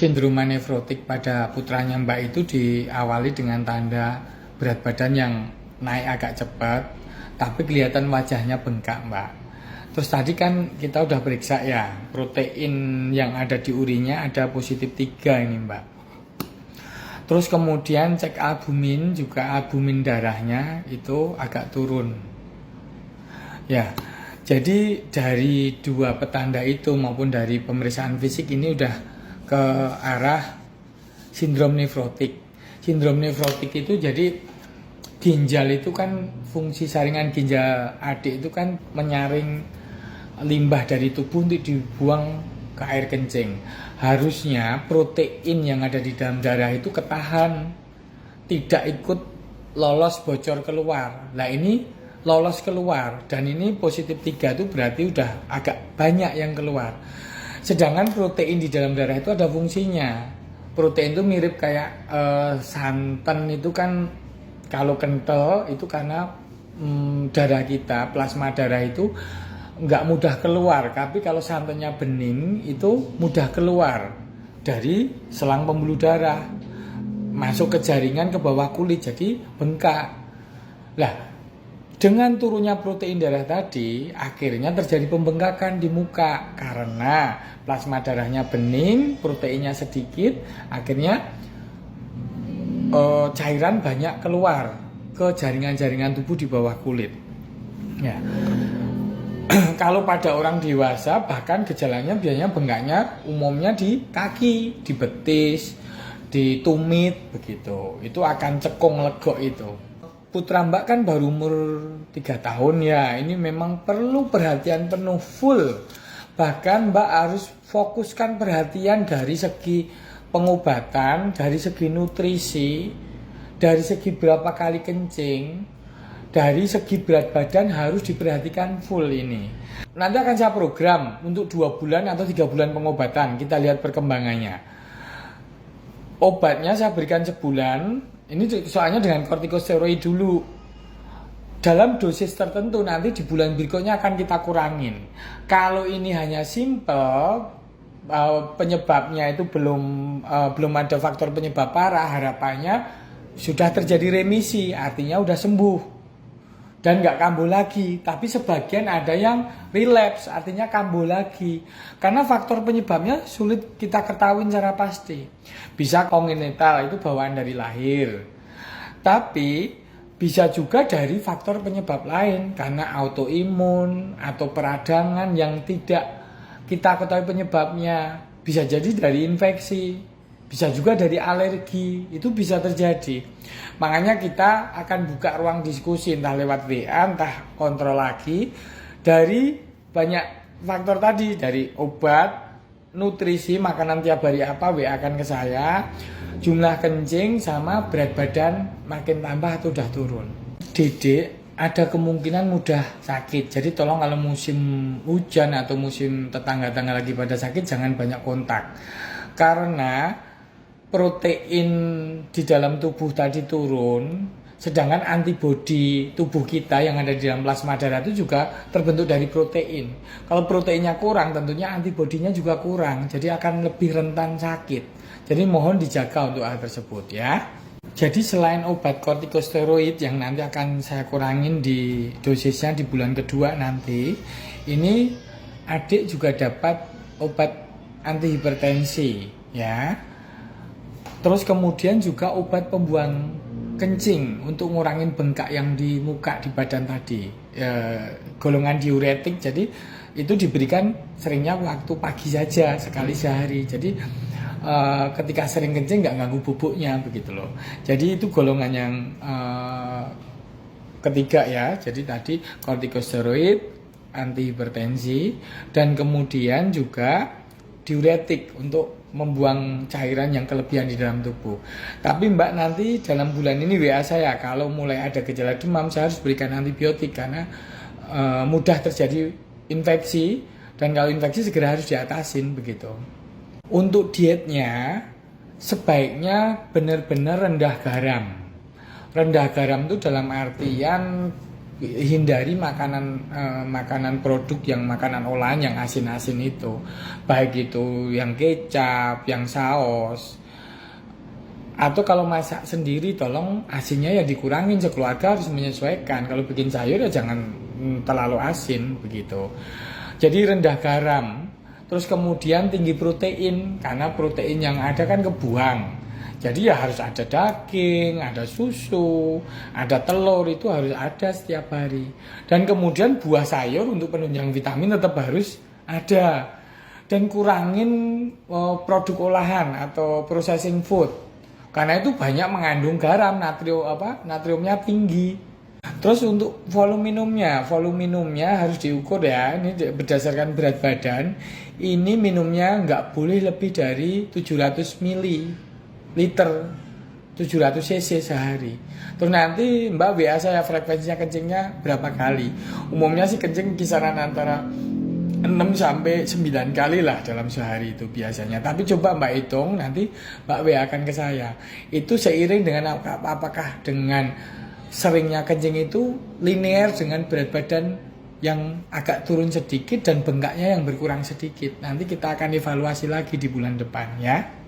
Sindroma nefrotik pada putranya Mbak itu diawali dengan tanda berat badan yang naik agak cepat, tapi kelihatan wajahnya bengkak, Mbak. Terus tadi kan kita udah periksa ya, protein yang ada di urinya ada positif 3 ini, Mbak. Terus kemudian cek albumin, juga albumin darahnya itu agak turun. Ya, jadi dari dua petanda itu maupun dari pemeriksaan fisik ini udah ke arah sindrom nefrotik. Sindrom nefrotik itu jadi ginjal itu kan fungsi saringan ginjal adik itu kan menyaring limbah dari tubuh untuk dibuang ke air kencing. Harusnya protein yang ada di dalam darah itu ketahan, tidak ikut lolos bocor keluar. Nah ini lolos keluar dan ini positif 3 itu berarti udah agak banyak yang keluar. Sedangkan protein di dalam darah itu ada fungsinya. Protein itu mirip kayak santan itu kan kalau kental itu karena darah kita, plasma darah itu nggak mudah keluar. Tapi kalau santannya bening itu mudah keluar dari selang pembuluh darah, masuk ke jaringan ke bawah kulit jadi bengkak. Lah, dengan turunnya protein darah tadi, akhirnya terjadi pembengkakan di muka karena plasma darahnya bening, proteinnya sedikit, akhirnya cairan banyak keluar ke jaringan-jaringan tubuh di bawah kulit. Ya. Kalau pada orang dewasa, bahkan gejalanya biasanya bengkaknya umumnya di kaki, di betis, di tumit, begitu. Itu akan cekung legok itu. Putra Mbak kan baru umur 3 tahun ya, ini memang perlu perhatian penuh full. Bahkan Mbak harus fokuskan perhatian dari segi pengobatan, dari segi nutrisi, dari segi berapa kali kencing, dari segi berat badan harus diperhatikan full ini. Nanti akan saya program untuk 2 bulan atau 3 bulan pengobatan, kita lihat perkembangannya. Obatnya saya berikan sebulan. Ini soalnya dengan kortikosteroid dulu. Dalam dosis tertentu nanti di bulan berikutnya akan kita kurangin. Kalau ini hanya simple, penyebabnya itu belum ada faktor penyebab parah, harapannya sudah terjadi remisi, artinya udah sembuh dan nggak kambuh lagi. Tapi sebagian ada yang relapse, artinya kambuh lagi. Karena faktor penyebabnya sulit kita ketahui secara pasti. Bisa kongenital, itu bawaan dari lahir. Tapi bisa juga dari faktor penyebab lain, karena autoimun atau peradangan yang tidak kita ketahui penyebabnya. Bisa jadi dari infeksi, bisa juga dari alergi, itu bisa terjadi. Makanya kita akan buka ruang diskusi entah lewat WA, entah kontrol lagi dari banyak faktor tadi, dari obat, nutrisi, makanan tiap hari apa, WA akan ke saya, jumlah kencing sama berat badan makin tambah atau udah turun. Dedek ada kemungkinan mudah sakit, jadi tolong kalau musim hujan atau musim tetangga-tetangga lagi pada sakit jangan banyak kontak, karena protein di dalam tubuh tadi turun, sedangkan antibodi tubuh kita yang ada di dalam plasma darah itu juga terbentuk dari protein. Kalau proteinnya kurang, tentunya antibodinya juga kurang, jadi akan lebih rentan sakit. Jadi mohon dijaga untuk hal tersebut ya. Jadi selain obat kortikosteroid yang nanti akan saya kurangin di dosisnya di bulan kedua nanti, ini adik juga dapat obat antihipertensi ya. Terus kemudian juga obat pembuang kencing untuk ngurangin bengkak yang di muka, di badan tadi, golongan diuretik. Jadi itu diberikan seringnya waktu pagi saja, sekali sehari. Jadi ketika sering kencing nggak ganggu bubuknya, begitu loh. Jadi itu golongan yang ketiga ya. Jadi tadi kortikosteroid, antihipertensi, dan kemudian juga diuretik untuk membuang cairan yang kelebihan di dalam tubuh. Tapi Mbak nanti dalam bulan ini WA saya, kalau mulai ada gejala demam saya harus berikan antibiotik karena mudah terjadi infeksi, dan kalau infeksi segera harus diatasin, begitu. Untuk dietnya sebaiknya benar-benar rendah garam. Rendah garam itu dalam artian hindari makanan produk yang makanan olahan yang asin-asin itu, baik itu yang kecap, yang saus, atau kalau masak sendiri tolong asinnya ya dikurangin, sekeluarga harus menyesuaikan. Kalau bikin sayur ya jangan terlalu asin begitu. Jadi rendah garam, terus kemudian tinggi protein, karena protein yang ada kan kebuang. Jadi ya harus ada daging, ada susu, ada telur, itu harus ada setiap hari. Dan kemudian buah sayur untuk penunjang vitamin tetap harus ada. Dan kurangin produk olahan atau processing food. Karena itu banyak mengandung garam, natriumnya tinggi. Terus untuk volume minumnya harus diukur ya. Ini berdasarkan berat badan. Ini minumnya nggak boleh lebih dari 700 ml. 700 cc sehari. Terus nanti Mbak WA saya frekuensinya kencingnya berapa kali. Umumnya sih kencing kisaran antara 6 sampai 9 kali lah dalam sehari itu biasanya. Tapi coba Mbak hitung, nanti Mbak WA akan ke saya. Itu seiring dengan apakah dengan seringnya kencing itu linear dengan berat badan yang agak turun sedikit dan bengkaknya yang berkurang sedikit. Nanti kita akan evaluasi lagi di bulan depan ya.